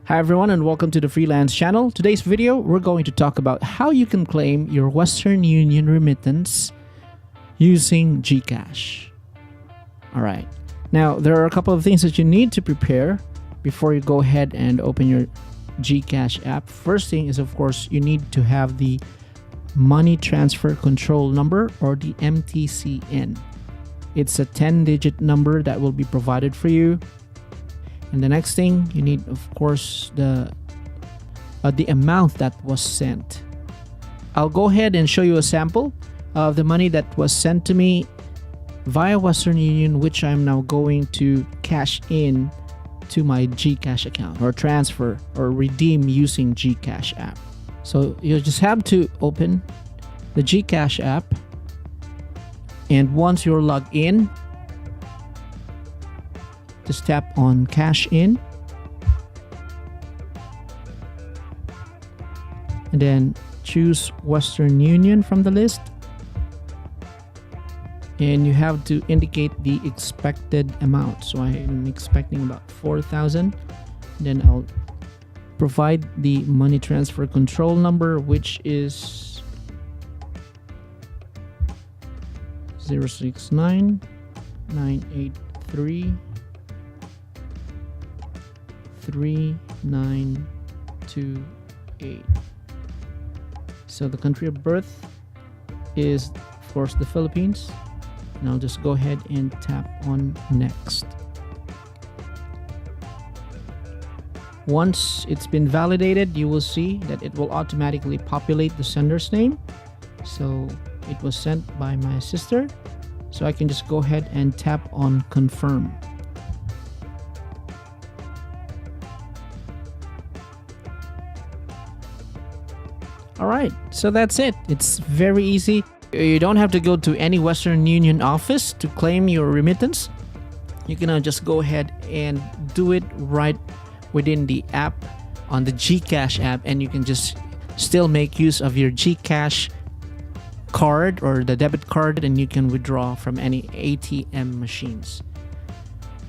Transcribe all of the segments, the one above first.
Hi everyone and welcome to the Freelance channel. Today's video, we're going to talk about how you can claim your Western Union remittance using GCash. Alright, now there are a couple of things that you need to prepare before you go ahead and open your GCash app. First thing is, of course, you need to have the money transfer control number, or the MTCN. It's a 10-digit number that will be provided for you. And the next thing you need, of course, the amount that was sent. I'll go ahead and show you a sample of the money that was sent to me via Western Union, which I'm now going to cash in to my GCash account, or transfer or redeem using GCash app. So you just have to open the GCash app, and once you're logged in, just tap on Cash In, and then choose Western Union from the list, and you have to indicate the expected amount. So I'm expecting about 4,000. Then I'll provide the money transfer control number, which is 069 983 3928. So the country of birth is, of course, the Philippines. And I'll just go ahead and tap on Next. Once it's been validated, you will see that it will automatically populate the sender's name. So it was sent by my sister. So I can just go ahead and tap on Confirm. Alright, so that's it. It's very easy. You don't have to go to any Western Union office to claim your remittance. You can just go ahead and do it right within the app on the GCash app, and you can just still make use of your GCash card or the debit card, and you can withdraw from any ATM machines.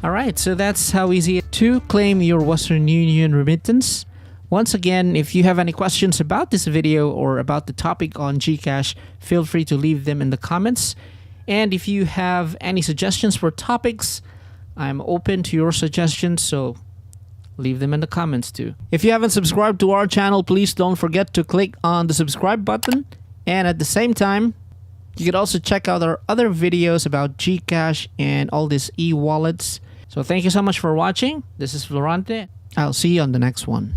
Alright, so that's how easy to claim your Western Union remittance. Once again, if you have any questions about this video or about the topic on GCash, feel free to leave them in the comments. And if you have any suggestions for topics, I'm open to your suggestions, so leave them in the comments too. If you haven't subscribed to our channel, please don't forget to click on the subscribe button. And at the same time, you could also check out our other videos about GCash and all these e-wallets. So thank you so much for watching. This is Florante. I'll see you on the next one.